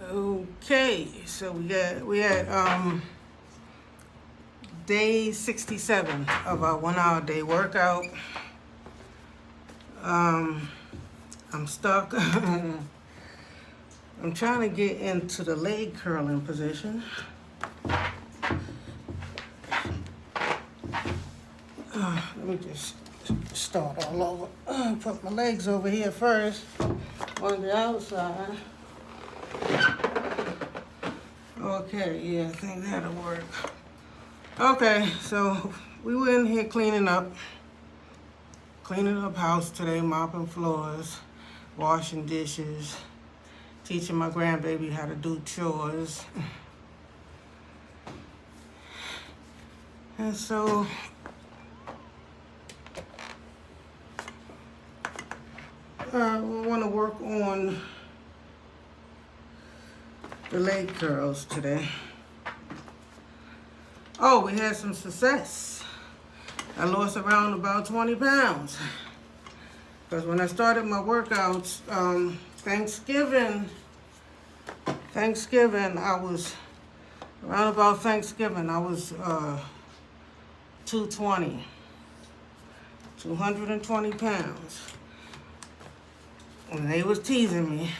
Okay, so we had day 67 of our 1 hour day workout. I'm stuck. I'm trying to get into the leg curling position. Let me just start all over. Put my legs over here first on the outside. Okay, yeah, I think that'll work. Okay, so we were in here cleaning up house today, mopping floors, washing dishes, teaching my grandbaby how to do chores. And so we want to work on the leg curls today. Oh, we had some success. I lost around about 20 pounds. Because when I started my workouts, Thanksgiving, I was, around about Thanksgiving, I was 220 pounds. And they was teasing me.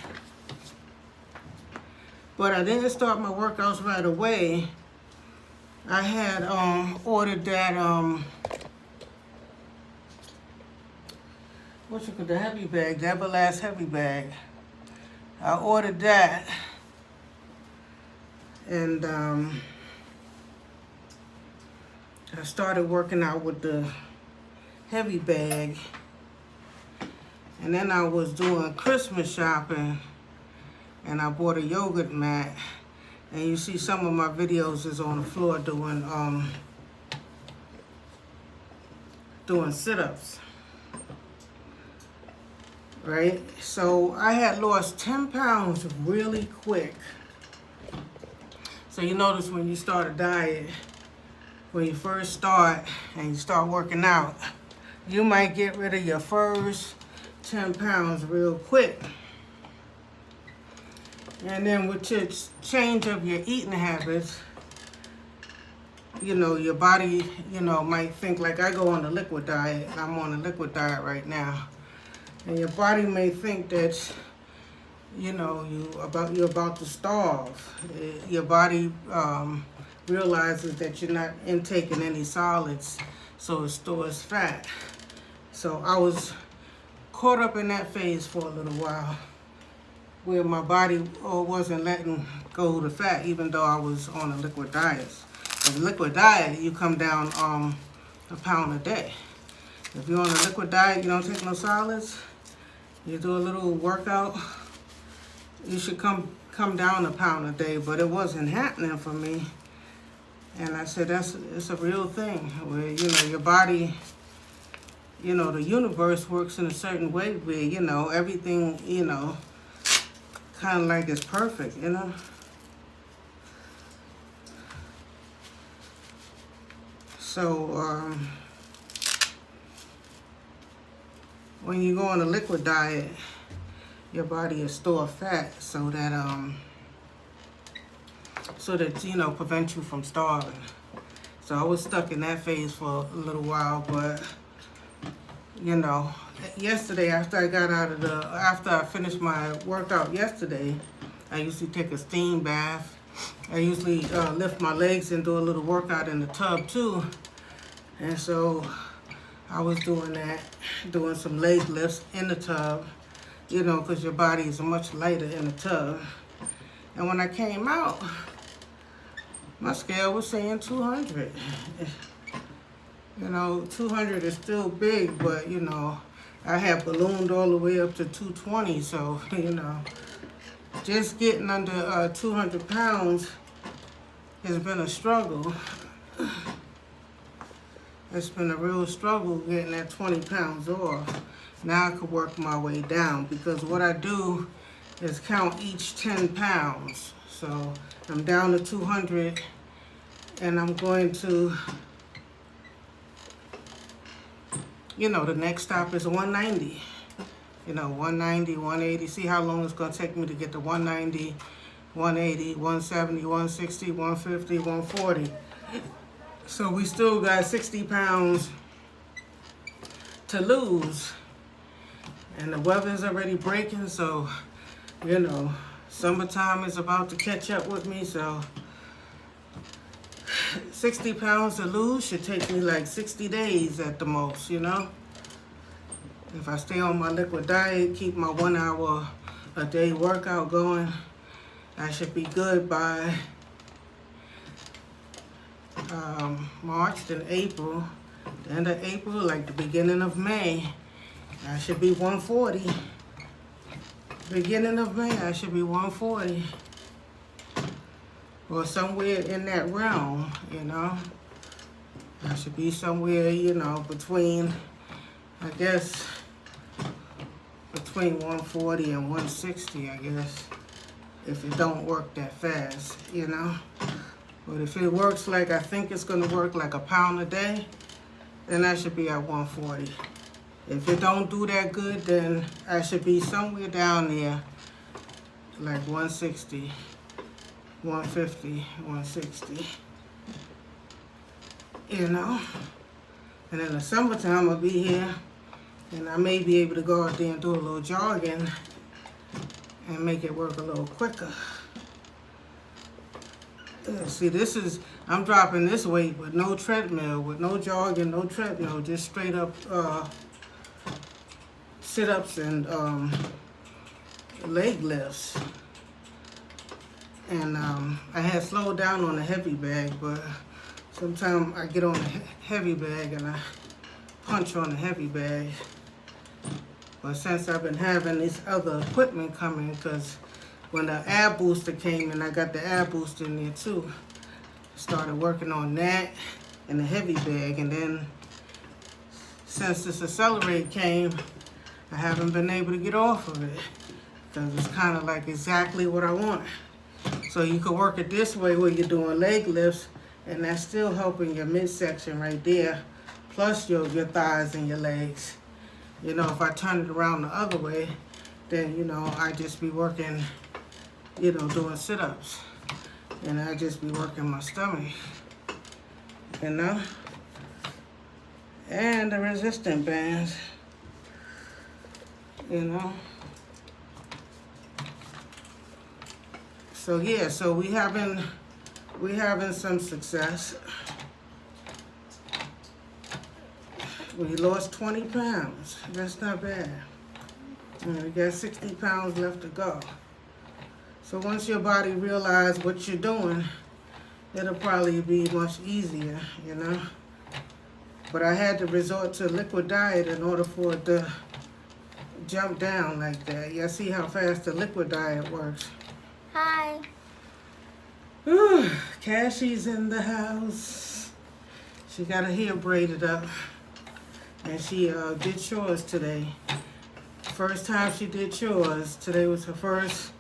But I didn't start my workouts right away. I had ordered that, the heavy bag, the Everlast heavy bag. I ordered that. And I started working out with the heavy bag. And then I was doing Christmas shopping. And I bought a yogurt mat. And you see some of my videos is on the floor doing sit-ups. Right? So I had lost 10 pounds really quick. So you notice when you start a diet, when you first start and you start working out, you might get rid of your first 10 pounds real quick. And then with your change of your eating habits, your body, might think, like I go on the liquid diet, and I'm on a liquid diet right now. And your body may think that, you're about to starve. Your body realizes that you're not intaking any solids, so it stores fat. So I was caught up in that phase for a little while, where my body wasn't letting go of the fat, even though I was on a liquid diet. With a liquid diet, you come down a pound a day. If you're on a liquid diet, you don't take no solids, you do a little workout, you should come down a pound a day, but it wasn't happening for me. And I said, it's a real thing, where, your body, the universe works in a certain way where, everything, kind of like it's perfect, So, when you go on a liquid diet, your body will store fat so that prevent you from starving. So I was stuck in that phase for a little while, but yesterday after I finished my workout yesterday, I usually take a steam bath. I usually lift my legs and do a little workout in the tub too. And so I was doing that, doing some leg lifts in the tub, because your body is much lighter in the tub. And when I came out, my scale was saying 200. 200 is still big, but, I had ballooned all the way up to 220. So, just getting under 200 pounds has been a struggle. It's been a real struggle getting that 20 pounds off. Now I could work my way down, because what I do is count each 10 pounds. So I'm down to 200, and I'm going to, the next stop is 190. 190, 180. See how long it's going to take me to get to 190, 180, 170, 160, 150, 140. So we still got 60 pounds to lose. And the weather's already breaking, so, you know, summertime is about to catch up with me, so 60 pounds to lose should take me like 60 days at the most, you know? If I stay on my liquid diet, keep my 1 hour a day workout going, I should be good by March, then April, the end of April, like the beginning of May, I should be 140. Beginning of May, I should be 140. Or somewhere in that realm, you know. I should be somewhere, you know, between, I guess, between 140 and 160, I guess, if it don't work that fast, you know. But if it works like I think it's going to work, like a pound a day, then I should be at 140. If it don't do that good, then I should be somewhere down there, like 160, 150, 160, you know. And in the summertime, I'll be here, and I may be able to go out there and do a little jogging and make it work a little quicker. See, this is, I'm dropping this weight with no treadmill, with no jogging, no treadmill, just straight up sit-ups and leg lifts. And I had slowed down on the heavy bag, but sometimes I get on the heavy bag and I punch on the heavy bag. But since I've been having this other equipment coming, because when the ab booster came in, I got the ab booster in there too. Started working on that and the heavy bag, and then since this Accelerate came, I haven't been able to get off of it because it's kind of like exactly what I want. So you can work it this way where you're doing leg lifts, and that's still helping your midsection right there, plus your thighs and your legs. You know, if I turn it around the other way, then, you know, I just be working, you know, doing sit-ups. And I just be working my stomach, you know? And the resistant bands, you know? So yeah, so we having some success. We lost 20 pounds. That's not bad. And we got 60 pounds left to go. So once your body realizes what you're doing, it'll probably be much easier, you know. But I had to resort to liquid diet in order for it to jump down like that. Yeah, see how fast the liquid diet works. Hi. Whew, Cassie's in the house. She got her hair braided up, and she did chores today. First time she did chores. Today was her first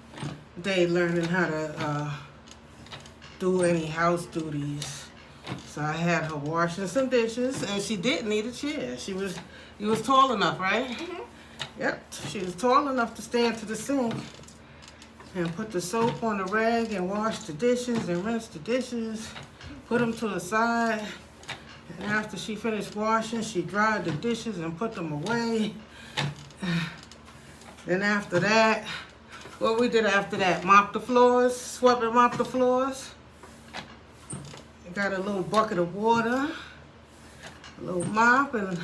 day learning how to do any house duties. So I had her washing some dishes, and she did need a chair. You was tall enough, right? Mm-hmm. Yep, she was tall enough to stand to the sink and put the soap on the rag and wash the dishes and rinse the dishes, put them to the side. And after she finished washing, she dried the dishes and put them away. Then after that, what we did after that, mop the floors, swept and mop the floors. Got a little bucket of water, a little mop and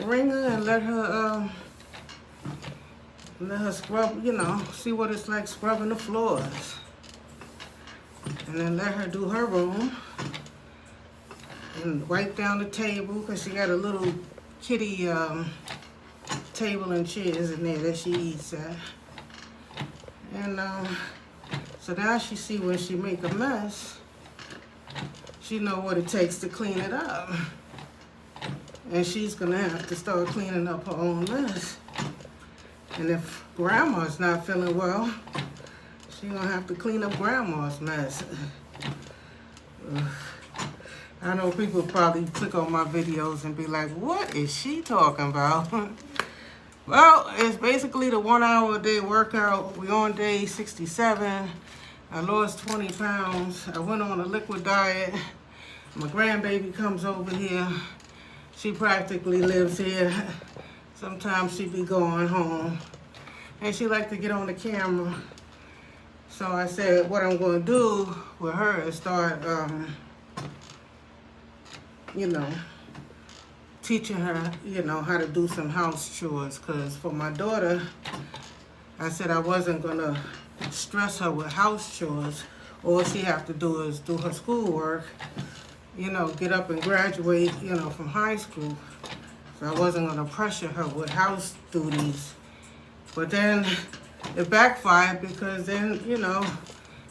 wringer, and let her scrub, you know, see what it's like scrubbing the floors. And then let her do her room and wipe down the table, because she got a little kitty table and chairs in there that she eats at. And so now she see when she make a mess, she know what it takes to clean it up. And she's gonna have to start cleaning up her own mess. And if grandma's not feeling well, she's gonna have to clean up grandma's mess. I know people probably click on my videos and be like, what is she talking about? Well, it's basically the 1 hour a day workout. We're on day 67. I lost 20 pounds. I went on a liquid diet. My grandbaby comes over here. She practically lives here. Sometimes she be going home. And she like to get on the camera. So I said what I'm going to do with her is start, you know, teaching her, you know, how to do some house chores. Because for my daughter, I said I wasn't going to stress her with house chores. All she have to do is do her schoolwork, you know, get up and graduate, you know, from high school. So I wasn't going to pressure her with house duties. But then it backfired because then, you know,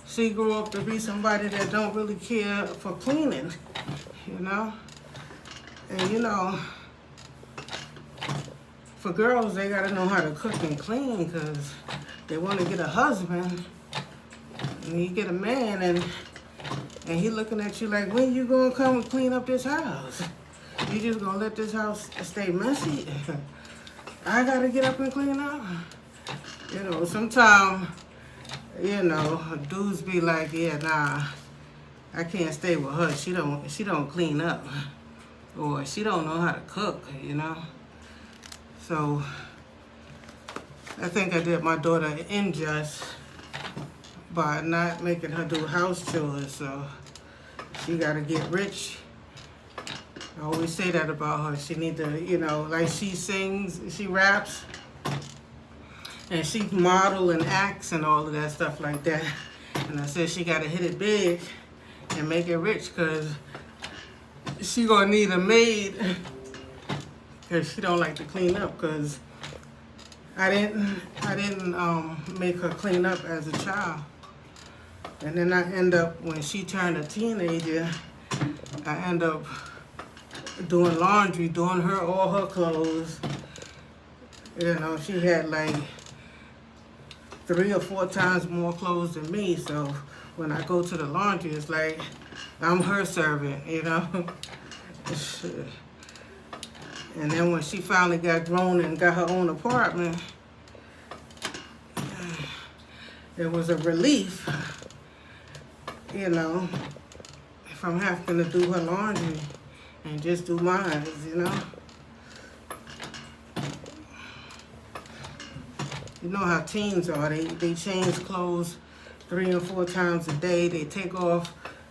she grew up to be somebody that don't really care for cleaning, you know. And, you know, for girls, they got to know how to cook and clean because they want to get a husband. And you get a man and he looking at you like, when you going to come and clean up this house? You just going to let this house stay messy? I got to get up and clean up? You know, sometimes, you know, dudes be like, yeah, nah, I can't stay with her. She don't clean up. Or she don't know how to cook, you know. So I think I did my daughter an injustice by not making her do house chores. So she got to get rich. I always say that about her. She need to, you know, like she sings, she raps, and she model and acts and all of that stuff like that. And I said she got to hit it big and make it rich because she gonna need a maid because she don't like to clean up because I didn't make her clean up as a child. And then I end up, when she turned a teenager, I end up doing laundry, doing her all her clothes. You know, she had like 3 or 4 times more clothes than me. So when I go to the laundry, it's like I'm her servant, you know. And then when she finally got grown and got her own apartment, it was a relief, you know, from having to do her laundry and just do mine, you know. You know how teens are. They change clothes 3 or 4 times a day. They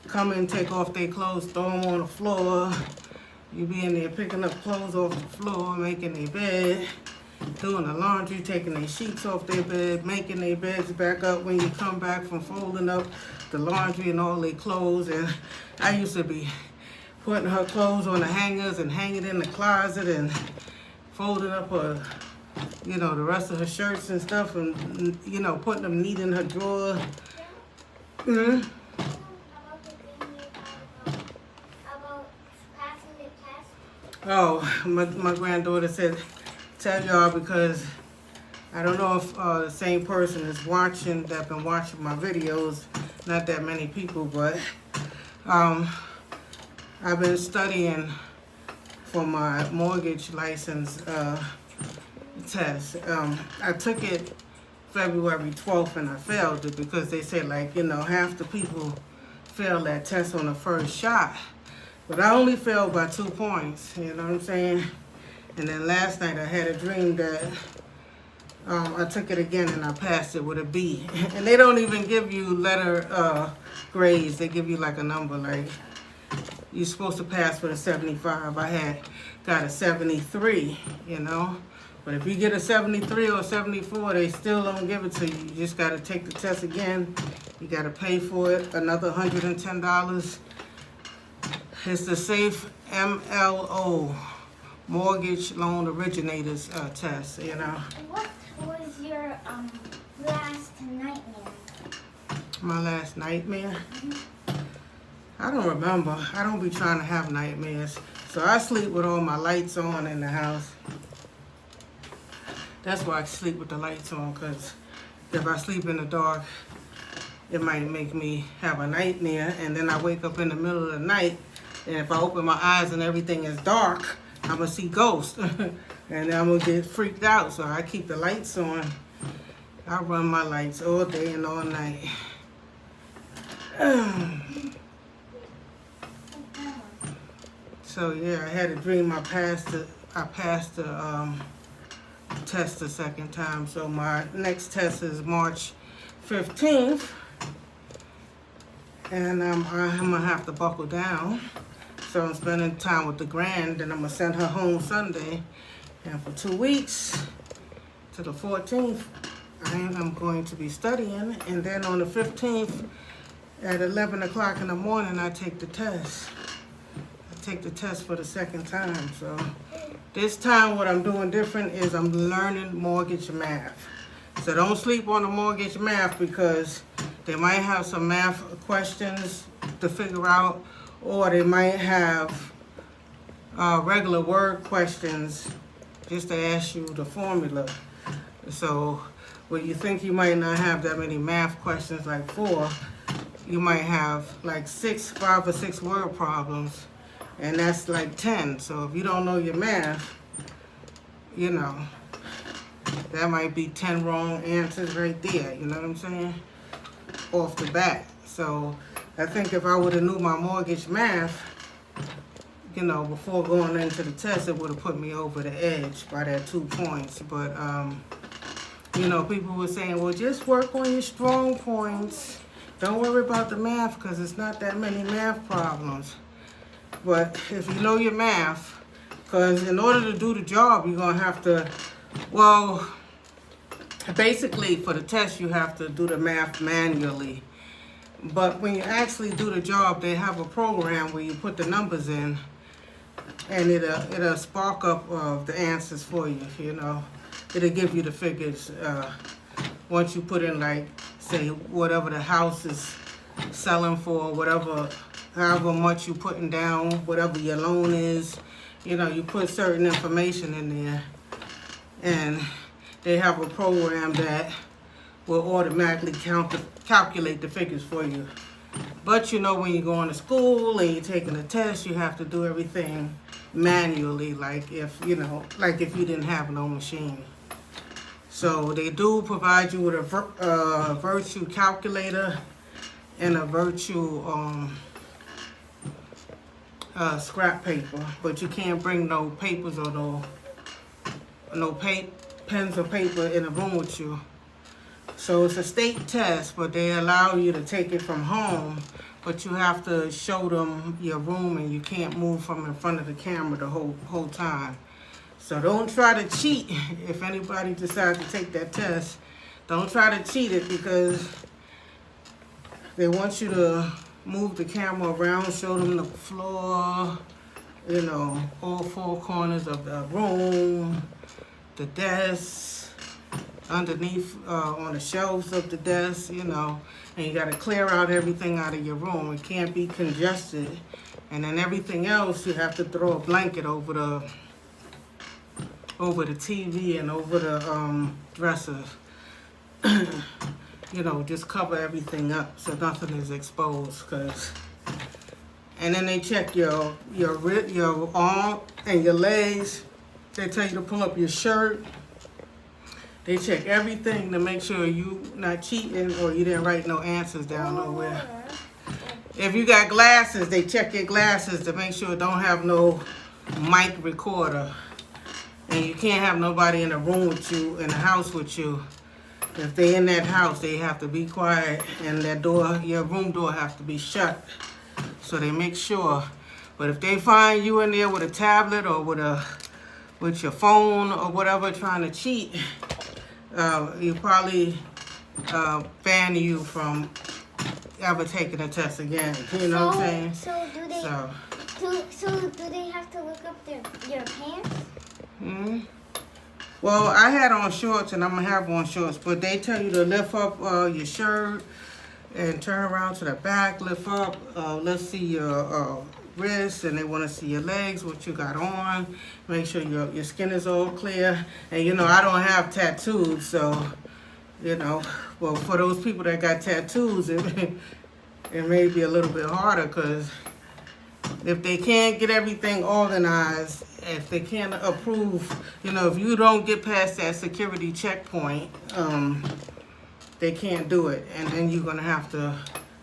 come in, take off their clothes, throw them on the floor. You be in there picking up clothes off the floor, making their bed, doing the laundry, taking their sheets off their bed, making their beds back up when you come back from folding up the laundry and all their clothes. And I used to be putting her clothes on the hangers and hanging in the closet and folding up her, you know, the rest of her shirts and stuff, and, you know, putting them neat in her drawer. Mm-hmm. Oh, my granddaughter said, tell y'all, because I don't know if the same person is watching that been watching my videos. Not that many people, but I've been studying for my mortgage license test. I took it February 12th and I failed it because they said, like, you know, half the people fail that test on the first shot. But I only failed by 2 points, you know what I'm saying? And then last night I had a dream that I took it again and I passed it with a B. And they don't even give you letter grades. They give you like a number, like you're supposed to pass with a 75. I got a 73, you know? But if you get a 73 or 74, they still don't give it to you. You just got to take the test again. You got to pay for it, another $110. It's the SAFE MLO, Mortgage Loan Originators test, you know. What was your last nightmare? My last nightmare? I don't remember. I don't be trying to have nightmares. So I sleep with all my lights on in the house. That's why I sleep with the lights on, because if I sleep in the dark, it might make me have a nightmare, and then I wake up in the middle of the night, and if I open my eyes and everything is dark, I'm going to see ghosts, and then I'm going to get freaked out, so I keep the lights on. I run my lights all day and all night. So yeah, I had a dream. I passed the test the second time. So my next test is March 15th, and I'm gonna have to buckle down. So I'm spending time with the grand, and I'm gonna send her home Sunday, and for 2 weeks to the 14th, I am going to be studying, and then on the 15th at 11 o'clock in the morning, I take the test. Take the test for the second time. So this time what I'm doing different is I'm learning mortgage math. So don't sleep on the mortgage math, because they might have some math questions to figure out, or they might have regular word questions just to ask you the formula. So when you think you might not have that many math questions, like 4, you might have like 5 or 6 word problems, and that's like 10. So if you don't know your math, you know, that might be 10 wrong answers right there, you know what I'm saying, off the bat. So I think if I would have knew my mortgage math, you know, before going into the test, it would have put me over the edge by that 2 points. But, you know, people were saying, well, just work on your strong points. Don't worry about the math, because it's not that many math problems. But if you know your math, because in order to do the job, you're going to have to, well, basically for the test, you have to do the math manually. But when you actually do the job, they have a program where you put the numbers in, and it'll spark up the answers for you, you know. It'll give you the figures once you put in, like, say, whatever the house is selling for, however much you're putting down, whatever your loan is, you know, you put certain information in there, and they have a program that will automatically calculate the figures for you. But you know, when you're going to school and you're taking a test, you have to do everything manually, like if you didn't have no machine. So they do provide you with a virtual calculator and a virtual scrap paper, but you can't bring no papers or no pens or paper in the room with you. So it's a state test, but they allow you to take it from home, but you have to show them your room, and you can't move from in front of the camera the whole time. So don't try to cheat. If anybody decides to take that test, don't try to cheat it, because they want you to move the camera around, show them the floor, you know, all 4 corners of the room, the desk, underneath on the shelves of the desk, you know, and you got to clear out everything out of your room. It can't be congested. And then everything else, you have to throw a blanket over the TV and over the dresser. You know, just cover everything up so nothing is exposed. And then they check your arm and your legs. They tell you to pull up your shirt. They check everything to make sure you not cheating or you didn't write no answers down nowhere. If you got glasses, they check your glasses to make sure it don't have no mic recorder. And you can't have nobody in the room with you, in the house with you. If they in that house, they have to be quiet, and that door, your room door, has to be shut. So they make sure. But if they find you in there with a tablet or with your phone or whatever trying to cheat, you probably ban you from ever taking a test again. You know what I'm saying? So do they have to look up your pants? Mm-hmm. Well, I had on shorts, and I'm gonna have on shorts, but they tell you to lift up your shirt and turn around to the back, lift up. Let's see your wrists, and they want to see your legs, what you got on. Make sure your skin is all clear. And you know, I don't have tattoos, so you know, well, for those people that got tattoos, it may be a little bit harder, because if they can't get everything organized, if they can't approve, you know, if you don't get past that security checkpoint, they can't do it. And then you're going to have to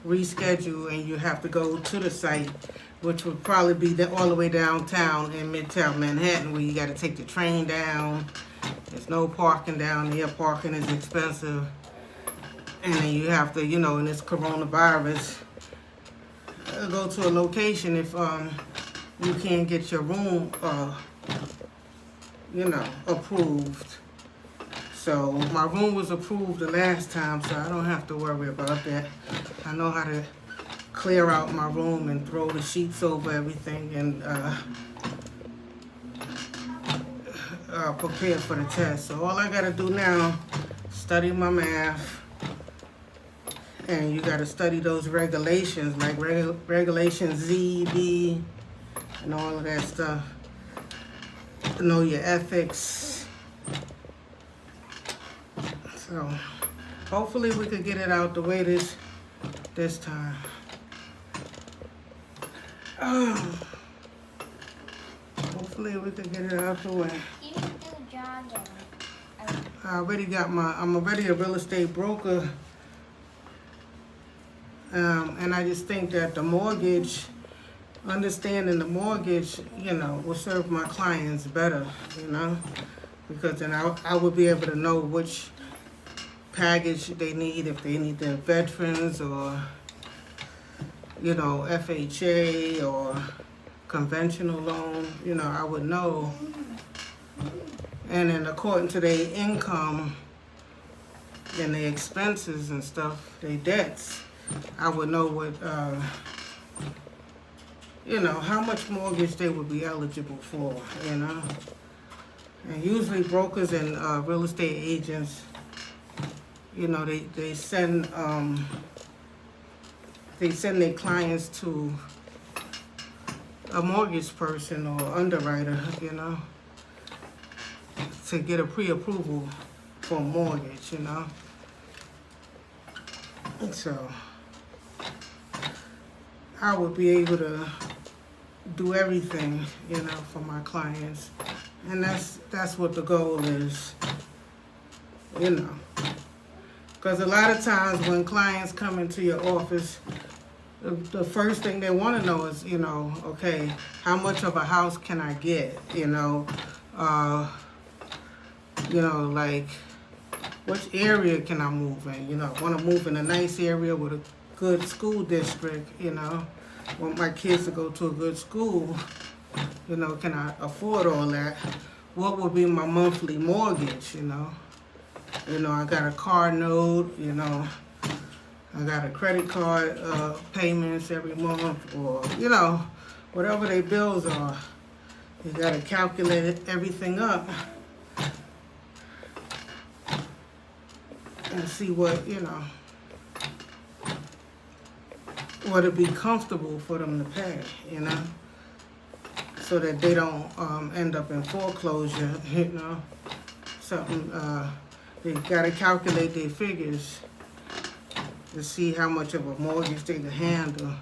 reschedule and you have to go to the site, which would probably be all the way downtown in Midtown Manhattan, where you got to take the train down. There's no parking down there. Parking is expensive. And then you have to, in this coronavirus, go to a location if you can't get your room, approved. So my room was approved the last time, so I don't have to worry about that. I know how to clear out my room and throw the sheets over everything and prepare for the test. So all I gotta do now, study my math, and you gotta study those regulations, like regulation Z, B, and all of that stuff. Know your ethics. So hopefully we could get it out the way this time. Hopefully we could get it out the way. You should do jogging. I'm already a real estate broker. And I just think that the mortgage, understanding the mortgage, will serve my clients better, because then I would be able to know which package they need, if they need the veterans or, FHA or conventional loan, I would know. And then according to their income and their expenses and stuff, their debts, I would know what, how much mortgage they would be eligible for, And usually brokers and real estate agents, they send their clients to a mortgage person or underwriter, to get a pre-approval for a mortgage, And so I would be able to do everything, for my clients. And that's what the goal is, Because a lot of times when clients come into your office, the first thing they want to know is, okay, how much of a house can I get? Like, which area can I move in? I want to move in a nice area with a good school district, want my kids to go to a good school, can I afford all that? What would be my monthly mortgage, I got a car note, I got a credit card payments every month, or, whatever their bills are. You got to calculate everything up and see what, what would be comfortable for them to pay, so that they don't end up in foreclosure, Something, they got to calculate their figures to see how much of a mortgage they can handle.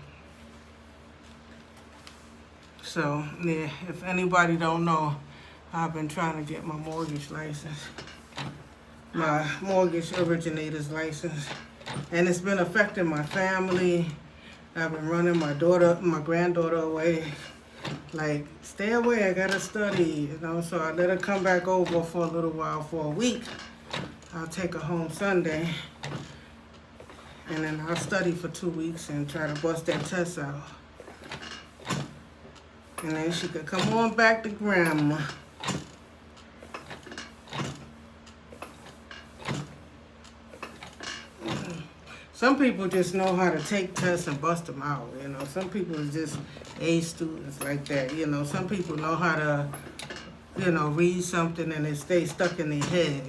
So, yeah, if anybody don't know, I've been trying to get my mortgage license, my mortgage originator's license, and it's been affecting my family. I've been running my granddaughter away, like, stay away, I gotta study, so I let her come back over for a little while, for a week. I'll take her home Sunday, and then I'll study for 2 weeks and try to bust that test out. And then she could come on back to grandma. Some people just know how to take tests and bust them out, Some people are just A students like that, Some people know how to, read something and it stays stuck in their head,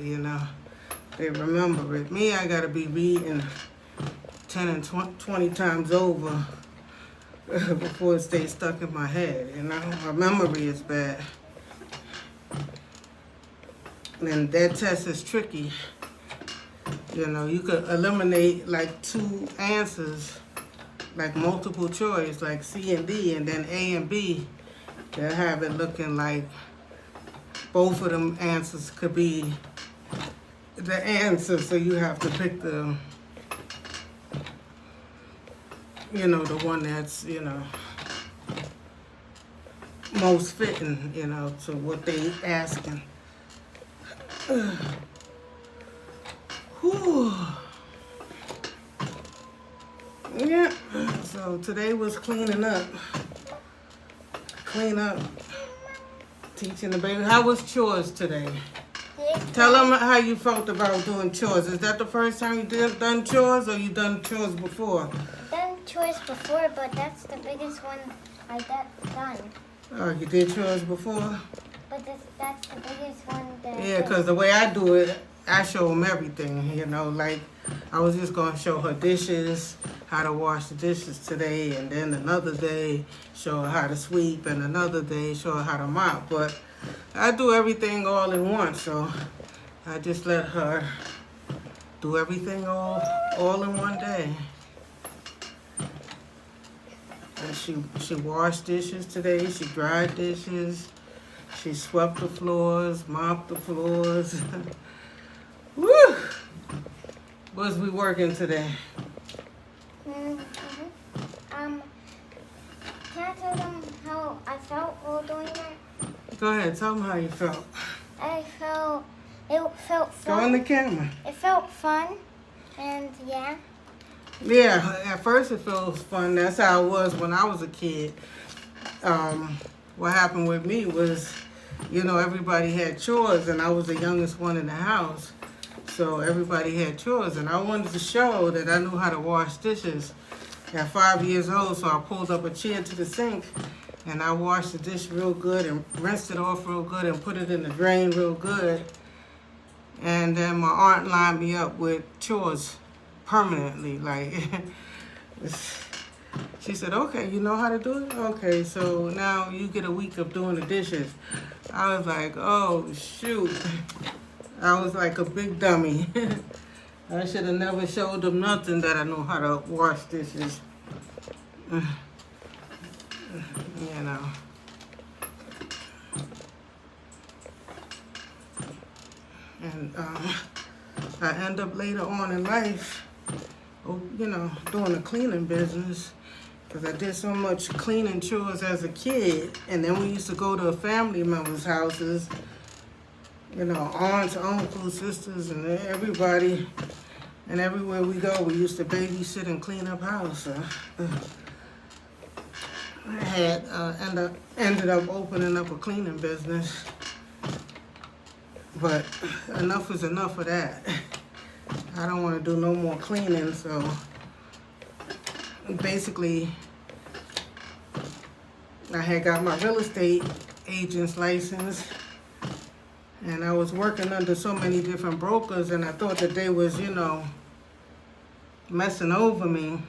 They remember it. Me, I gotta be reading 10 and 20 times over before it stays stuck in my head, My memory is bad. And that test is tricky. You could eliminate like 2 answers, like multiple choice, like C and D, and then A and B. They'll have it looking like both of them answers could be the answer, so you have to pick you know, the one that's, you know, most fitting, you know, to what they asking. Whew. Yeah, so today was cleaning up. Clean up. Teaching the baby. How was chores today? Tell them how you felt about doing chores. Is that the first time you done chores, or you done chores before? Done chores before, but that's the biggest one I done. Oh, you did chores before? But that's the biggest one that. Yeah, because the way I do it, I show them everything, you know, like I was just going to show her dishes, how to wash the dishes today, and then another day show her how to sweep, and another day show her how to mop. But I do everything all in one, so I just let her do everything all in one day. And she washed dishes today, she dried dishes, she swept the floors, mopped the floors. Woo! Was we working today? Can I tell them how I felt while doing that? Go ahead, tell them how you felt. It felt fun. Go on the camera. It felt fun, and yeah. Yeah, at first it feels fun. That's how it was when I was a kid. What happened with me was, you know, everybody had chores, and I was the youngest one in the house. So everybody had chores, and I wanted to show that I knew how to wash dishes at 5 years old. So I pulled up a chair to the sink, and I washed the dish real good and rinsed it off real good and put it in the drain real good. And then my aunt lined me up with chores permanently. Like, she said, okay, you know how to do it? Okay, so now you get a week of doing the dishes. I was like, oh, shoot. I was like a big dummy. I should have never showed them nothing that I know how to wash dishes. You know. And I end up later on in life, you know, doing a cleaning business, because I did so much cleaning chores as a kid. And then we used to go to family members' houses, you know, aunts, uncles, sisters, and everybody. And everywhere we go, we used to babysit and clean up house. I had ended up opening up a cleaning business. But enough is enough of that. I don't want to do no more cleaning, so basically I had got my real estate agent's license, and I was working under so many different brokers, and I thought that they was, you know, messing over me.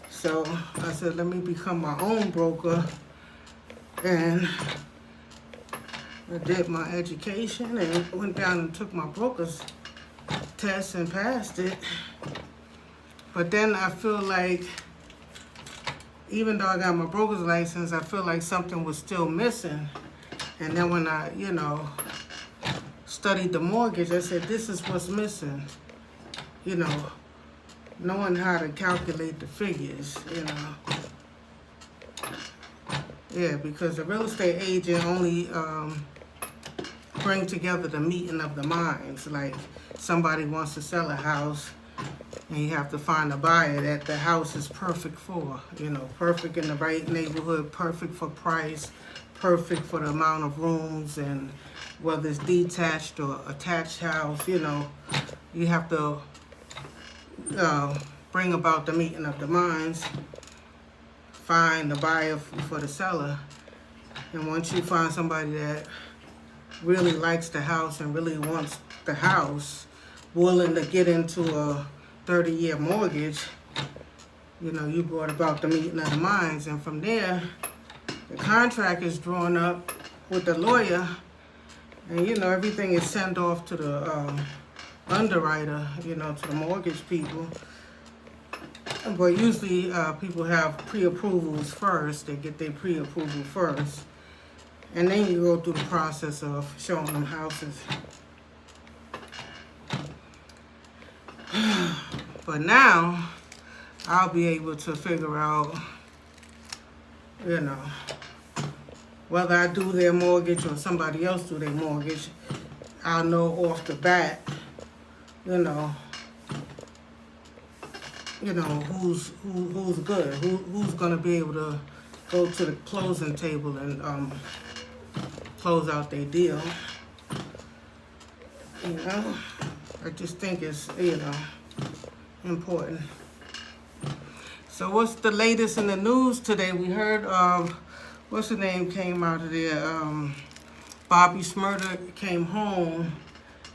So I said, let me become my own broker, and I did my education and went down and took my broker's test and passed it. But then I feel like, even though I got my broker's license, I feel like something was still missing. And then when I, you know, studied the mortgage, I said, this is what's missing. You know, knowing how to calculate the figures, you know. Yeah, because the real estate agent only bring together the meeting of the minds. Like, somebody wants to sell a house, and you have to find a buyer that the house is perfect for. You know, perfect in the right neighborhood, perfect for price, perfect for the amount of rooms, and whether it's detached or attached house, you know, you have to bring about the meeting of the minds, find the buyer for the seller. And once you find somebody that really likes the house and really wants the house, willing to get into a 30-year mortgage, you know, you brought about the meeting of the minds. And from there, the contract is drawn up with the lawyer, and, you know, everything is sent off to the underwriter, you know, to the mortgage people. But usually people have pre-approvals first. They get their pre-approval first. And then you go through the process of showing them houses. But now, I'll be able to figure out, you know, whether I do their mortgage or somebody else do their mortgage. I'll know off the bat, you know who's good, who's gonna be able to go to the closing table and close out their deal. I just think it's important. So what's the latest in the news today? We heard what's the name came out of there? Bobby Smurder came home,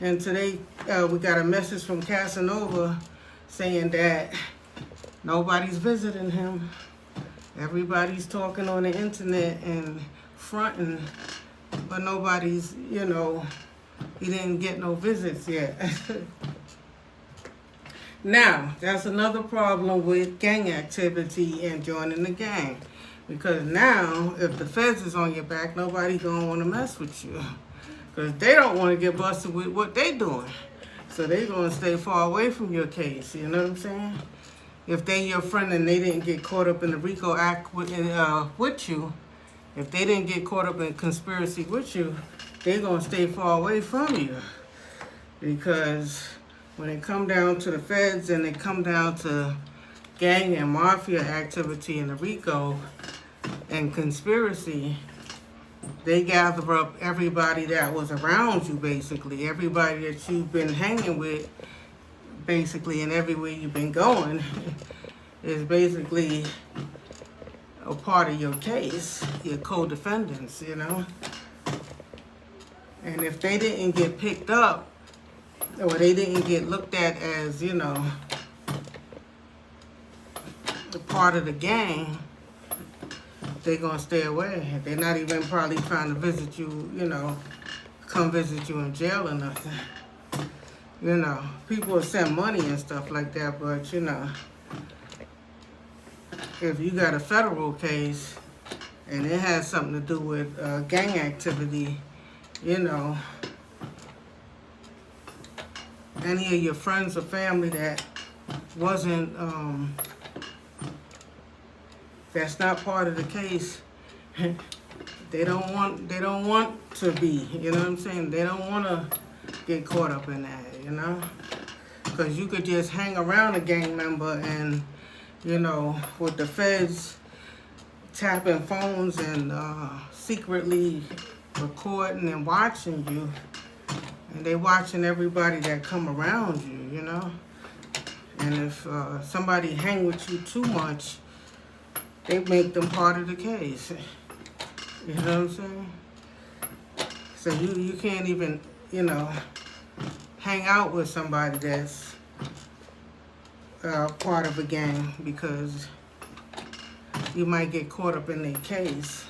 and today we got a message from Casanova saying that nobody's visiting him. Everybody's talking on the internet and fronting, but nobody's, he didn't get no visits yet. Now, that's another problem with gang activity and joining the gang. Because now, if the feds is on your back, nobody's going to want to mess with you. Because they don't want to get busted with what they doing. So they're going to stay far away from your case. You know what I'm saying? If they your friend and they didn't get caught up in the RICO Act with you, if they didn't get caught up in conspiracy with you, they're going to stay far away from you. Because when it come down to the feds and it come down to gang and mafia activity in the RICO and conspiracy, they gather up everybody that was around you, basically. Everybody that you've been hanging with, basically, and everywhere you've been going is basically a part of your case, your co-defendants, And if they didn't get picked up, or they didn't get looked at as, a part of the gang, they're going to stay away. They're not even probably trying to visit you, come visit you in jail or nothing. People will send money and stuff like that, but, if you got a federal case and it has something to do with gang activity, any of your friends or family that wasn't, that's not part of the case, they don't want to be, you know what I'm saying? They don't want to get caught up in that, Because you could just hang around a gang member and, with the feds tapping phones and secretly recording and watching you, and they watching everybody that come around you, And if somebody hang with you too much, they make them part of the case. You know what I'm saying? So you can't even, hang out with somebody that's part of a gang, because you might get caught up in their case,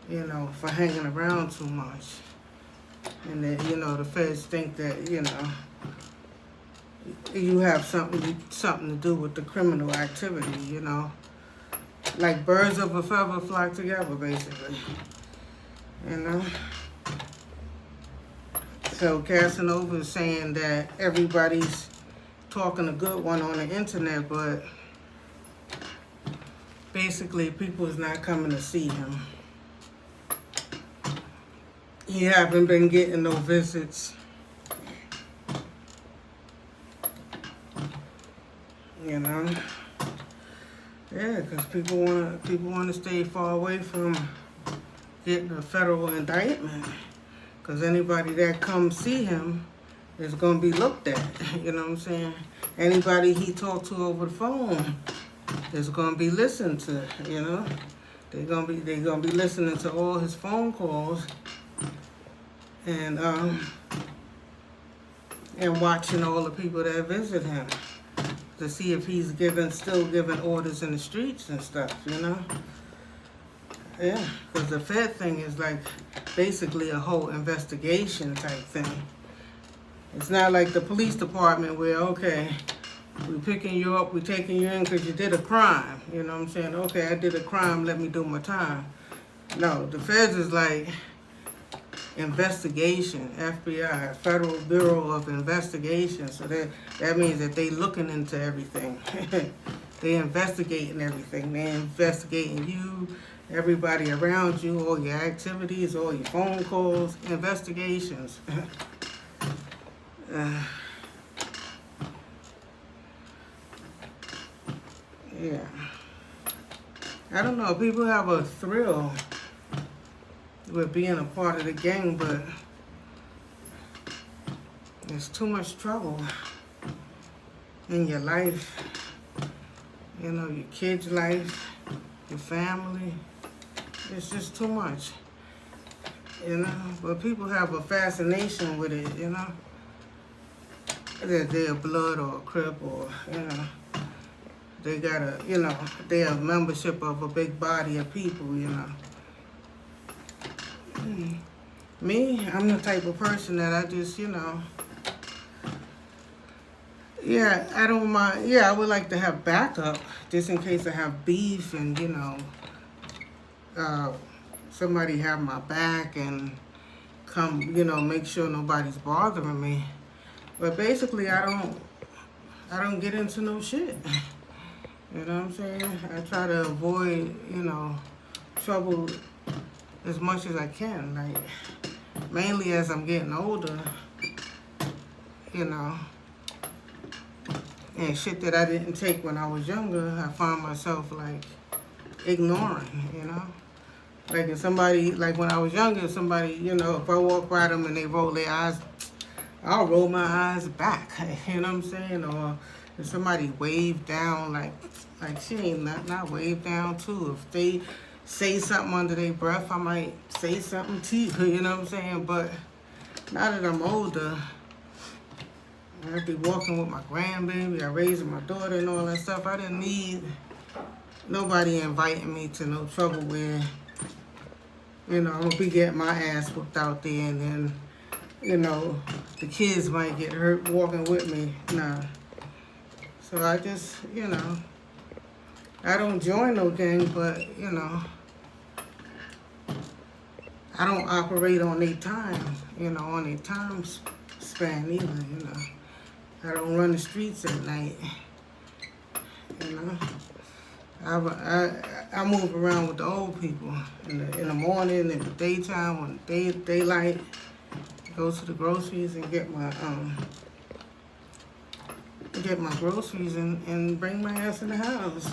for hanging around too much. And that, the feds think that, you have something to do with the criminal activity, Like birds of a feather flock together, basically. So Casanova is saying that everybody's talking a good one on the internet, but basically people is not coming to see him. He haven't been getting no visits. Yeah, because people want to stay far away from getting a federal indictment. Because anybody that comes see him is going to be looked at. You know what I'm saying? Anybody he talked to over the phone is going to be listened to. They're going to be listening to all his phone calls and watching all the people that visit him to see if he's still giving orders in the streets and stuff. Yeah, because the Fed thing is like basically a whole investigation type thing. It's not like the police department where, okay, we're picking you up, we're taking you in because you did a crime. You know what I'm saying? Okay, I did a crime, let me do my time. No, the Feds is like investigation, FBI, Federal Bureau of Investigation. So that means that they looking into everything. they investigating everything. They investigating you, everybody around you, all your activities, all your phone calls, investigations. Yeah. I don't know, people have a thrill with being a part of the gang, but there's too much trouble in your life. You know, your kids' life, your family. It's just too much. You know, but people have a fascination with it, you know. That they're blood or a Crip or, you know, they got a, you know, they have membership of a big body of people, you know. Me, I'm the type of person that I just, you know, yeah, I don't mind. Yeah, I would like to have backup just in case I have beef and, you know, somebody have my back and come, you know, make sure nobody's bothering me. But basically, I don't get into no shit. You know what I'm saying? I try to avoid, you know, trouble as much as I can. Like, mainly as I'm getting older, you know. And shit that I didn't take when I was younger, I find myself, like, ignoring, you know? Like, if somebody, like when I was younger, somebody, you know, if I walk by them and they roll their eyes, I'll roll my eyes back, you know what I'm saying? Or if somebody wave down, like she ain't not wave down too. If they say something under their breath, I might say something to you, you know what I'm saying? But now that I'm older, I'd be walking with my grandbaby, I raising my daughter and all that stuff. I didn't need nobody inviting me to no trouble where, you know, I'm gonna be getting my ass whooped out there and then, you know, the kids might get hurt walking with me. Nah. So I just, you know, I don't join no gang, but, you know, I don't operate on their time, you know, on their time span either, you know. I don't run the streets at night, you know. I move around with the old people in the morning, in the daytime, when daylight. Go to the groceries and get my groceries and bring my ass in the house.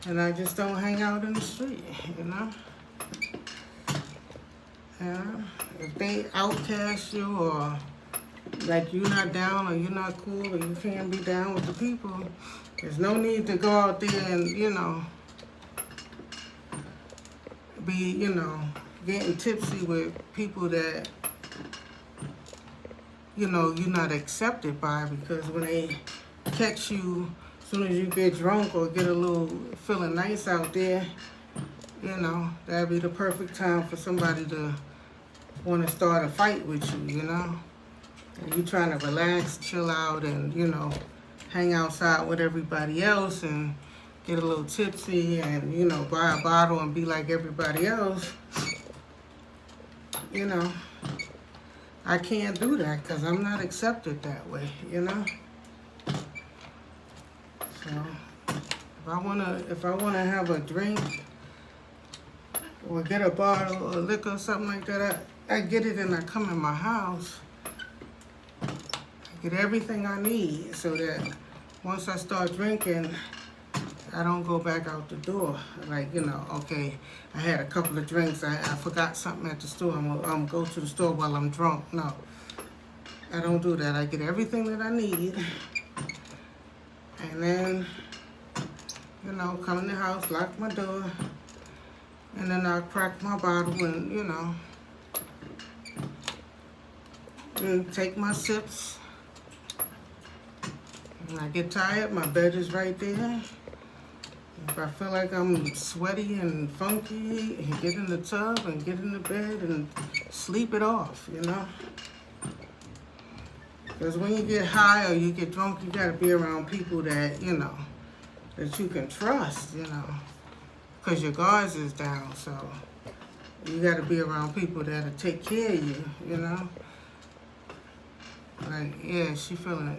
And I just don't hang out in the street, you know. Yeah. If they outcast you or like you're not down or you're not cool or you can't be down with the people, there's no need to go out there and, you know, be, you know, getting tipsy with people that, you know, you're not accepted by, because when they catch you, as soon as you get drunk or get a little feeling nice out there, you know, that'd be the perfect time for somebody to want to start a fight with you, you know. And you trying to relax, chill out, and, you know, hang outside with everybody else and get a little tipsy and, you know, buy a bottle and be like everybody else, you know. I can't do that because I'm not accepted that way, you know. So if I wanna have a drink or get a bottle of liquor or something like that, I get it and I come in my house. I get everything I need so that once I start drinking, I don't go back out the door. Like, you know, okay, I had a couple of drinks, I forgot something at the store, I'm gonna go to the store while I'm drunk. No, I don't do that. I get everything that I need, and then, you know, come in the house, lock my door, and then I'll crack my bottle and, you know, and take my sips. When I get tired, my bed is right there. If I feel like I'm sweaty and funky, and get in the tub and get in the bed and sleep it off, you know? Because when you get high or you get drunk, you gotta be around people that, you know, that you can trust, you know? Because your guards is down, so you gotta be around people that'll take care of you, you know? Like, yeah, she feeling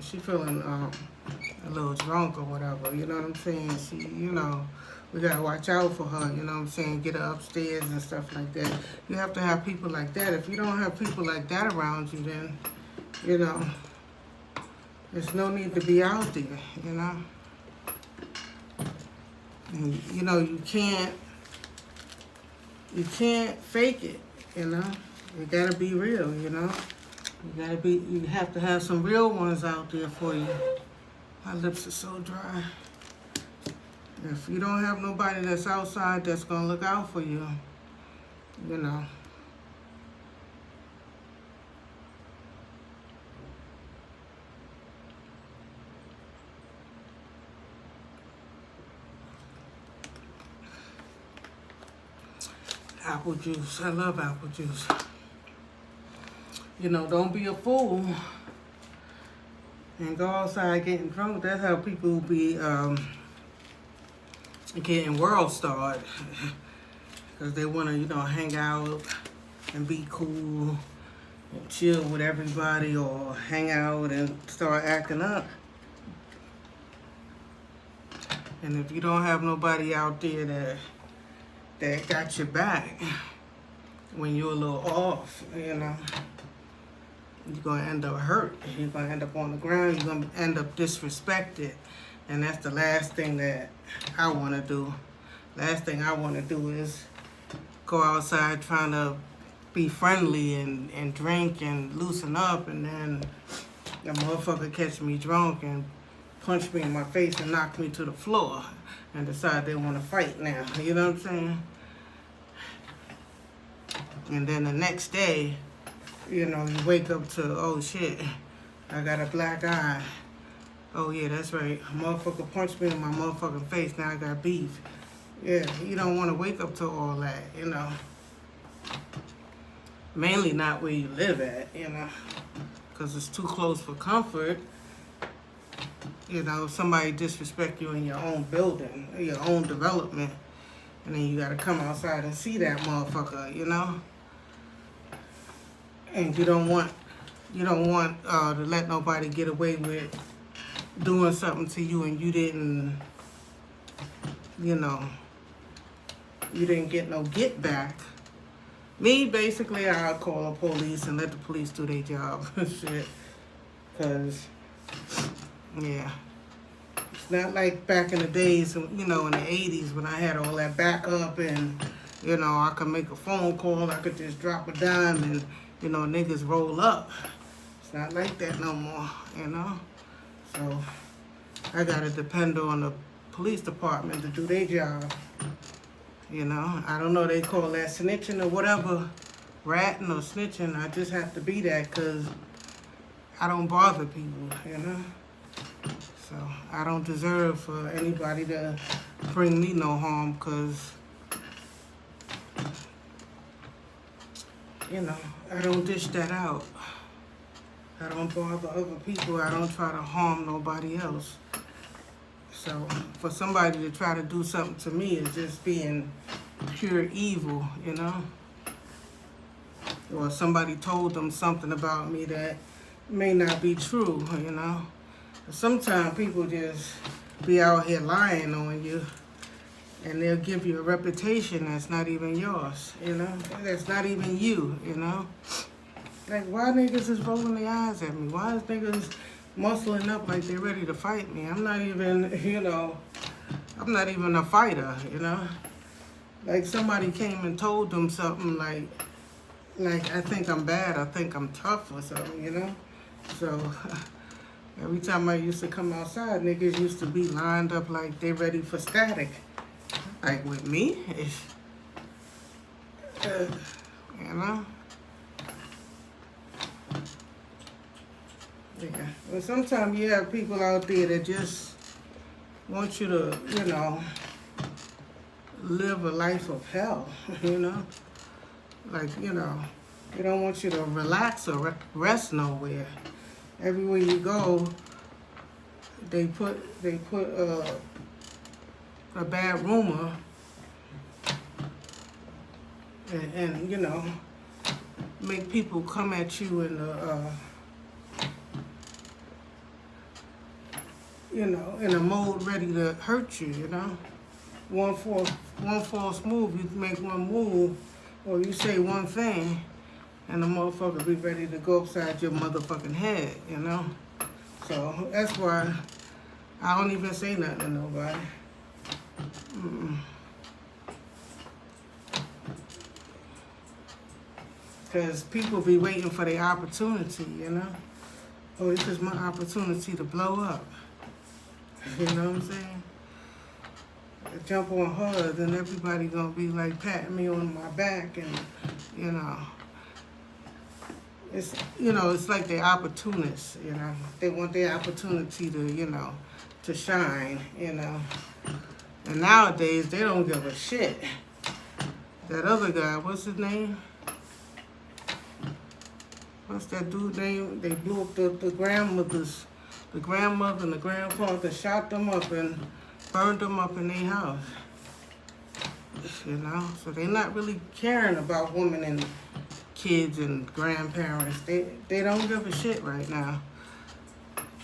a little drunk or whatever, you know what I'm saying? She, you know, we gotta watch out for her, you know what I'm saying? Get her upstairs and stuff like that. You have to have people like that. If you don't have people like that around you, then, you know, there's no need to be out there, you know? And, you know, you can't fake it, you know? You gotta be real, you know? You have to have some real ones out there for you. My lips are so dry. If you don't have nobody that's outside that's gonna look out for you, you know. Apple juice. I love apple juice. You know, don't be a fool and go outside getting drunk. That's how people be getting world starred. Because they want to, you know, hang out and be cool and chill with everybody, or hang out and start acting up. And if you don't have nobody out there that got your back when you're a little off, you know, you're going to end up hurt. You're going to end up on the ground. You're going to end up disrespected. And that's the last thing that I want to do. Last thing I want to do is go outside trying to be friendly and drink and loosen up, and then the motherfucker catch me drunk and punch me in my face and knock me to the floor and decide they want to fight now. You know what I'm saying? And then the next day, you know, you wake up to, oh shit, I got a black eye. Oh yeah, that's right. A motherfucker punched me in my motherfucking face. Now I got beef. Yeah, you don't want to wake up to all that, you know. Mainly not where you live at, you know, because it's too close for comfort. You know, if somebody disrespect you in your own building, your own development, and then you got to come outside and see that motherfucker, you know. And you don't want to let nobody get away with doing something to you and you didn't, you know, you didn't get no get back. Me, basically, I'll call the police and let the police do their job and shit. Because, yeah. It's not like back in the days, you know, in the 80s when I had all that backup and, you know, I could make a phone call, I could just drop a dime and, you know, niggas roll up. It's not like that no more, you know? So, I gotta depend on the police department to do their job. You know, I don't know, they call that snitching or whatever, ratting or snitching. I just have to be that because I don't bother people, you know? So I don't deserve for anybody to bring me no harm because, you know, I don't dish that out. I don't bother other people. I don't try to harm nobody else. So for somebody to try to do something to me is just being pure evil, you know? Or somebody told them something about me that may not be true, you know? Sometimes people just be out here lying on you and they'll give you a reputation that's not even yours, you know? That's not even you, you know? Like, why niggas is rolling their eyes at me? Why is niggas muscling up like they're ready to fight me? I'm not even, you know, I'm not even a fighter, you know? Like somebody came and told them something like I think I'm bad, I think I'm tough or something, you know? So every time I used to come outside, niggas used to be lined up like they ready for static. Like with me, it's, you know? Yeah. Well, sometimes you have people out there that just want you to, you know, live a life of hell, you know? Like, you know, they don't want you to relax or rest nowhere. Everywhere you go, they put a bad rumor and, you know, make people come at you in you know, in a mode ready to hurt you, you know. One false move, you make one move, or you say one thing, and the motherfucker be ready to go upside your motherfucking head, you know. So that's why I don't even say nothing to nobody. Because people be waiting for their opportunity, you know. Oh, this is my opportunity to blow up. You know what I'm saying? Jump on her, then everybody gonna be like patting me on my back, and you know, it's like they're opportunists, you know. They want their opportunity to, you know, to shine, you know. And nowadays they don't give a shit. That other guy, what's his name? What's that dude name? They blew up the grandmothers, the grandmother and the grandfather, shot them up and burned them up in their house. You know, so they're not really caring about women and kids and grandparents. They don't give a shit right now.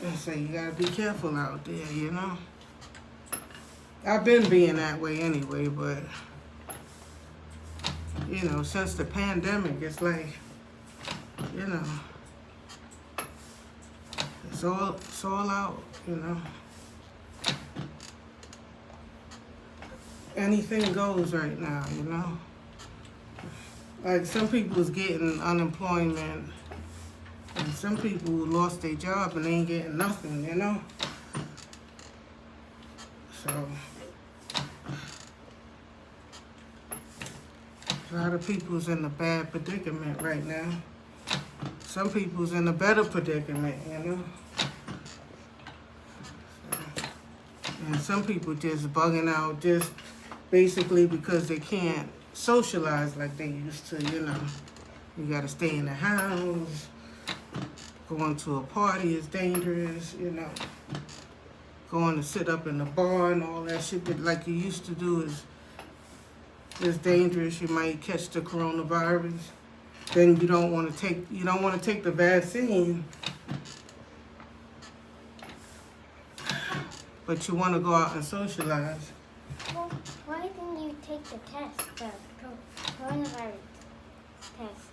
And so you gotta be careful out there, you know. I've been being that way anyway, but you know, since the pandemic, it's like, you know, it's all out, you know. Anything goes right now, you know. Like some people's getting unemployment, and some people lost their job and they ain't getting nothing, you know. So a lot of people's in a bad predicament right now. Some people's in a better predicament, you know. And some people just bugging out just basically because they can't socialize like they used to, you know. You gotta stay in the house. Going to a party is dangerous, you know. Going to sit up in the bar and all that shit that like you used to do is dangerous. You might catch the coronavirus. Then you don't want to take the vaccine, but you want to go out and socialize. Well, why didn't you take the test, the coronavirus test?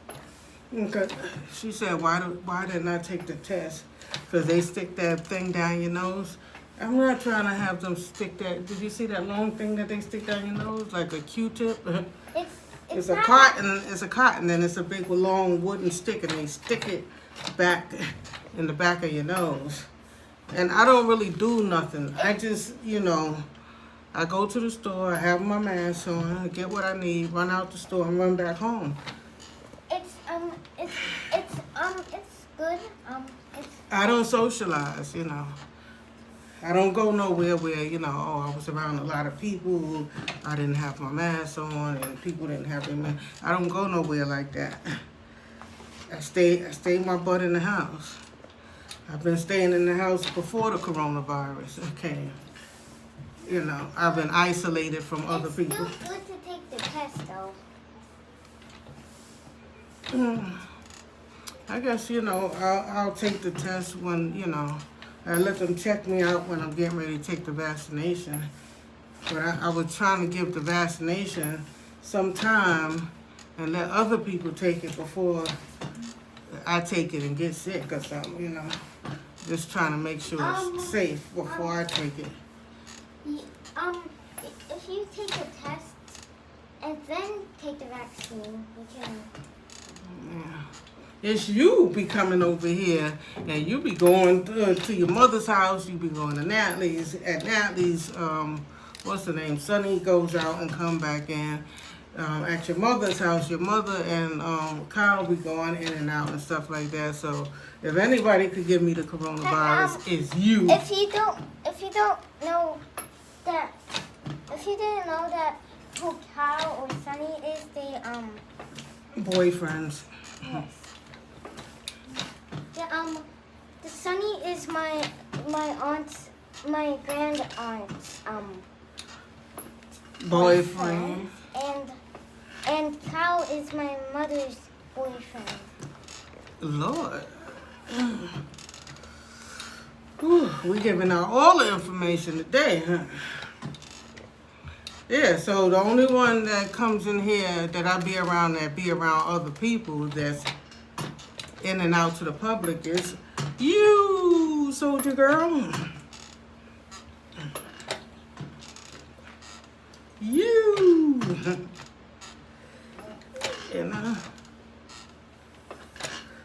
Okay. She said, why didn't I take the test? Because they stick that thing down your nose. I'm not trying to have them stick that. Did you see that long thing that they stick down your nose, like a Q-tip? It's a cotton, and it's a big long wooden stick, and they stick it back in the back of your nose. And I don't really do nothing. I just, you know, I go to the store, I have my mask on, I get what I need, run out the store, and run back home. It's good. I don't socialize, you know. I don't go nowhere where, you know, oh, I was around a lot of people, I didn't have my mask on, and people didn't have their mask. I don't go nowhere like that. I stay my butt in the house. I've been staying in the house before the coronavirus, okay. You know, I've been isolated from other people. It's still good to take the test, though. I guess, you know, I'll take the test when, you know, I let them check me out when I'm getting ready to take the vaccination. But I was trying to give the vaccination some time and let other people take it before I take it and get sick or something, you know. Just trying to make sure it's safe before I take it. If you take the test and then take the vaccine, you can. Yeah. It's you be coming over here, and you be going to your mother's house. You be going to Natalie's. At Natalie's, what's the name? Sonny goes out and come back in. At your mother's house, your mother and Kyle be going in and out and stuff like that. So if anybody could give me the coronavirus, it's you. If you don't know that, if you didn't know that who Kyle or Sonny is, they boyfriends. Yes. The Sonny is my grand aunt's Boyfriend. And Kyle is my mother's boyfriend. Lord. Whew, we giving out all the information today, huh? Yeah, so the only one that comes in here that I be around other people that's in and out to the public is you, soldier girl. You. You know.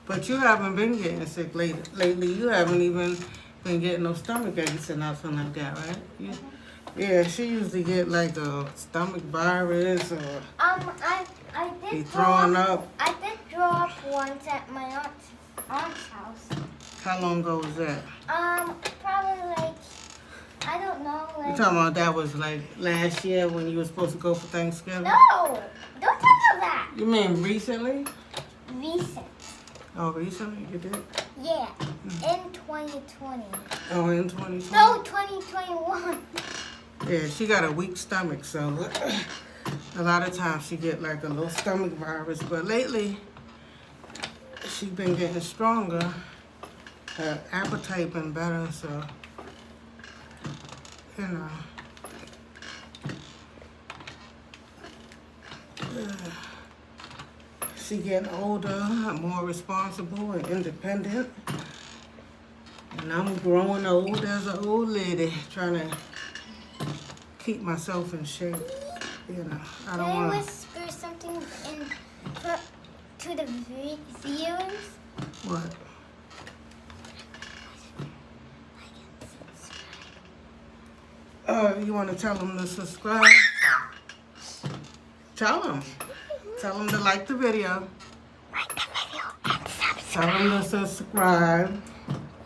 But you haven't been getting sick lately. You haven't even been getting no stomach aches or nothing like that, right? Yeah, she usually get like a stomach virus or I be did throwing up. I did throw up once at my aunt's house. How long ago was that? Probably like, I don't know. You Like, talking about that was like last year when you were supposed to go for Thanksgiving? no, don't tell me that. You mean recently? Recent. Oh, recently you did? Yeah, in 2020. Oh, in 2020? No, 2021. Yeah, she got a weak stomach, so a lot of times she get like a little stomach virus. But lately, she been getting stronger. Her appetite been better, so, you know. She getting older, more responsible and independent. And I'm growing old as an old lady, trying to keep myself in shape. You know, I don't Can I want to. whisper something to the viewers? What? You want to tell them to subscribe? Tell them. Tell them to like the video. Like the video and subscribe. Tell them to subscribe.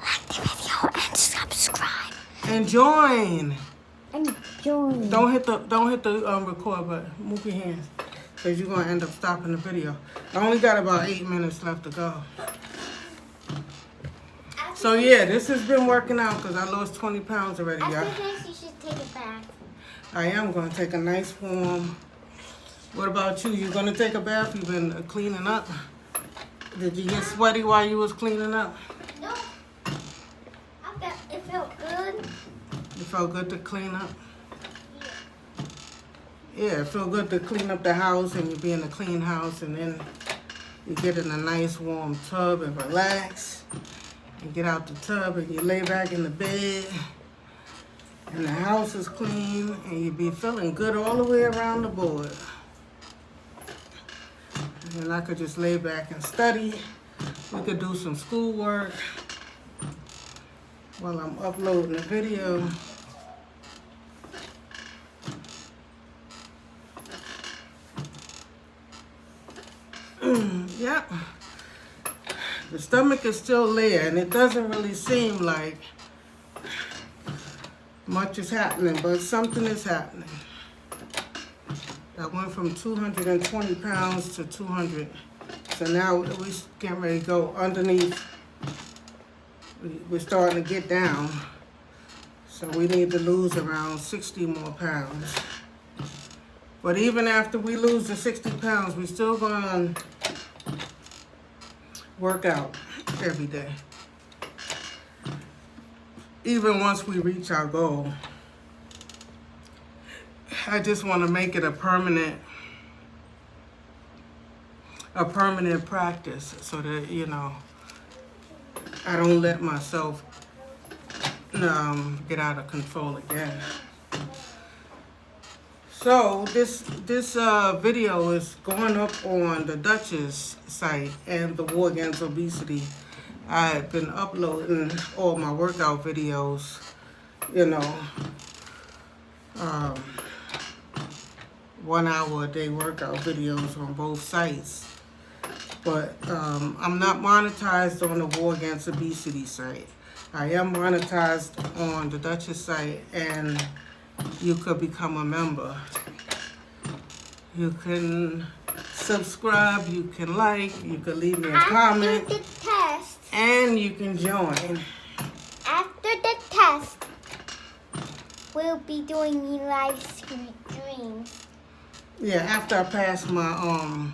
Like the video and subscribe. And join. And join. Don't hit the record button. Move your hands, because you're going to end up stopping the video. I only got about 8 minutes left to go. So yeah, this has been working out because I lost 20 pounds already, y'all. After this, you should take it back. I am going to take a nice warm. What about you? You going to take a bath? You've been cleaning up? Did you get sweaty while you was cleaning up? No. It felt good. It felt good to clean up? Yeah, it felt good to clean up the house and you be in a clean house and then you get in a nice warm tub and relax. You get out the tub and you lay back in the bed and the house is clean and you be feeling good all the way around the board. And I could just lay back and study. We could do some schoolwork while I'm uploading the video. Yeah. The stomach is still there, and it doesn't really seem like much is happening, but something is happening. I went from 220 pounds to 200. So now we're getting ready to go underneath. We're starting to get down. So we need to lose around 60 more pounds. But even after we lose the 60 pounds, we're still going to work out every day. Even once we reach our goal. I just want to make it a permanent practice so that, you know, I don't let myself get out of control again. So this video is going up on the Duchess site and the War Against Obesity. I've been uploading all my workout videos, you know, 1 hour a day workout videos on both sites. But I'm not monetized on the War Against Obesity site. I am monetized on the Duchess site, and you could become a member. You can subscribe, you can like, you can leave me a comment, After the test, and you can join. after the test, we'll be doing live streams. Yeah, after I pass my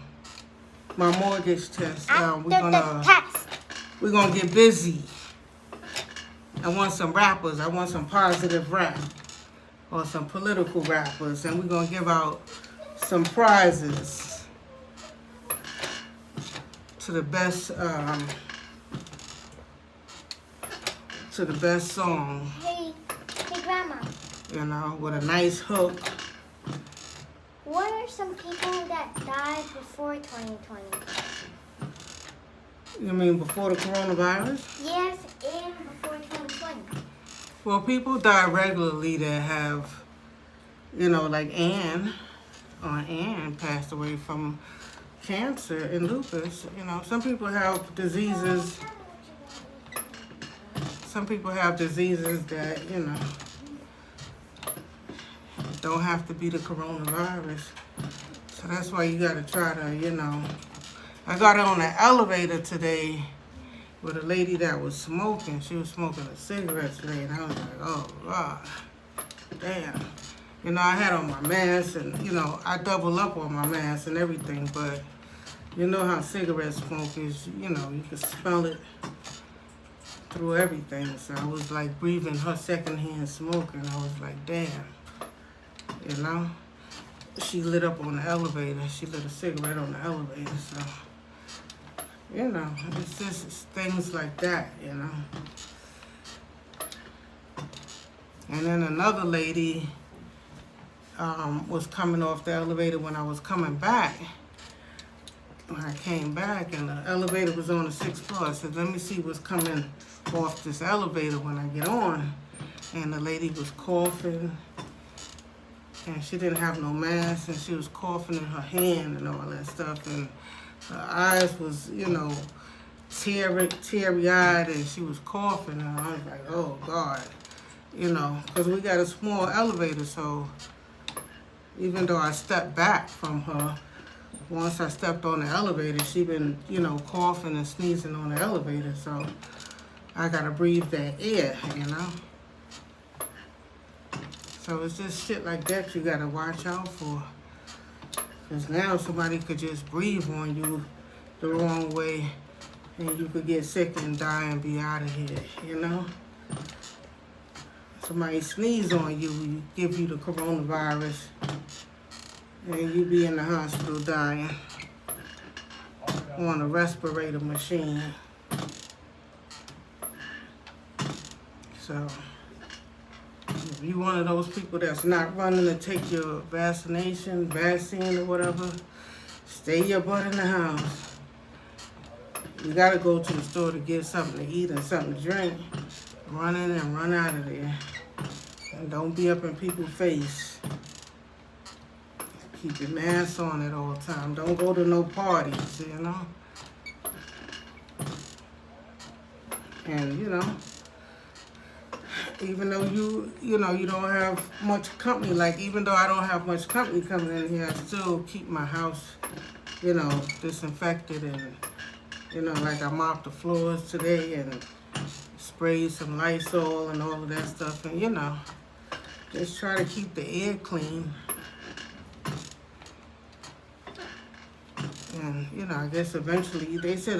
my mortgage test, After the test. we're gonna get busy. I want some rappers. I want some positive rap or some political rappers, and we're gonna give out some prizes to the best song. Hey, Grandma. You know, with a nice hook. What are some people that died before 2020? You mean before the coronavirus? Yes, and before 2020. Well, people die regularly that have, you know, like Anne passed away from cancer and lupus. You know, some people have diseases. Some people have diseases that, you know, don't have to be the coronavirus. So that's why you gotta try to, you know. I got on the elevator today with a lady that was smoking. She was smoking a cigarette today, and I was like, oh, God, damn. You know, I had on my mask, and, you know, I double up on my mask and everything, but you know how cigarette smoke is, you know, you can smell it through everything. So I was like breathing her secondhand smoke, and I was like, damn. You know, she lit up on the elevator. She lit a cigarette on the elevator. So, you know, it's just things like that, you know. And then another lady was coming off the elevator when I was coming back. When I came back, and the elevator was on the 6th floor. I said, let me see what's coming off this elevator when I get on. And the lady was coughing. And she didn't have no mask, and she was coughing in her hand and all that stuff, and her eyes was, you know, teary-eyed, and she was coughing, and I was like, oh, God, you know, because we got a small elevator, so even though I stepped back from her, once I stepped on the elevator, she been, you know, coughing and sneezing on the elevator, so I got to breathe that air, you know. So it's just shit like that you gotta watch out for. Because now somebody could just breathe on you the wrong way, and you could get sick and die and be out of here, you know? Somebody sneeze on you, give you the coronavirus, and you be in the hospital dying on a respirator machine. So if you one of those people that's not running to take your vaccine or whatever, stay your butt in the house. You gotta go to the store to get something to eat and something to drink. Run in and run out of there. And don't be up in people's face. Keep your mask on at all times. Don't go to no parties, you know. And, you know, even though you know, you don't have much company, like even though I don't have much company coming in here, I still keep my house, you know, disinfected, and, you know, like I mopped the floors today and sprayed some Lysol and all of that stuff, and, you know, just try to keep the air clean. And, you know, I guess eventually, they said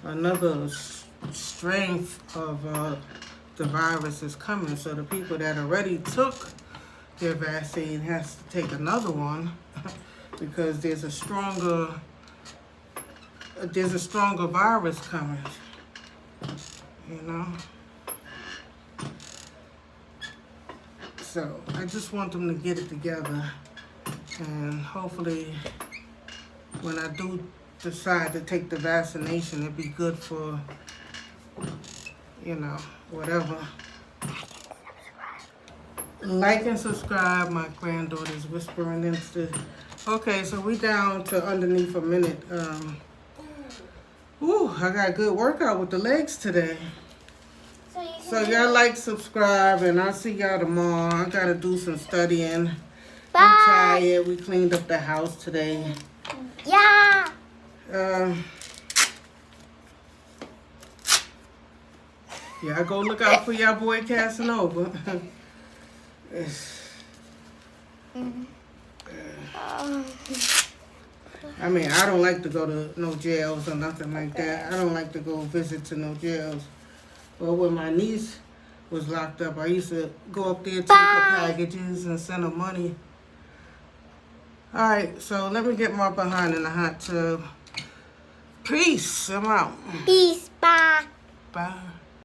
another strength of the virus is coming, so the people that already took their vaccine has to take another one because there's a stronger virus coming, you know. So I just want them to get it together, and hopefully when I do decide to take the vaccination, it'd be good for, you know, whatever. Like and subscribe. My granddaughter's whispering into. Okay, so we down to underneath a minute. I got a good workout with the legs today. So y'all like, subscribe, and I'll see y'all tomorrow. I gotta do some studying. Bye. I'm tired. We cleaned up the house today. Yeah. Yeah, go look out for y'all boy Casanova. I mean, I don't like to go to no jails or nothing like that. I don't like to go visit to no jails. Well, when my niece was locked up, I used to go up there, take her packages, and send her money. All right, so let me get my behind in the hot tub. Peace. I'm out. Peace. Bye. Bye.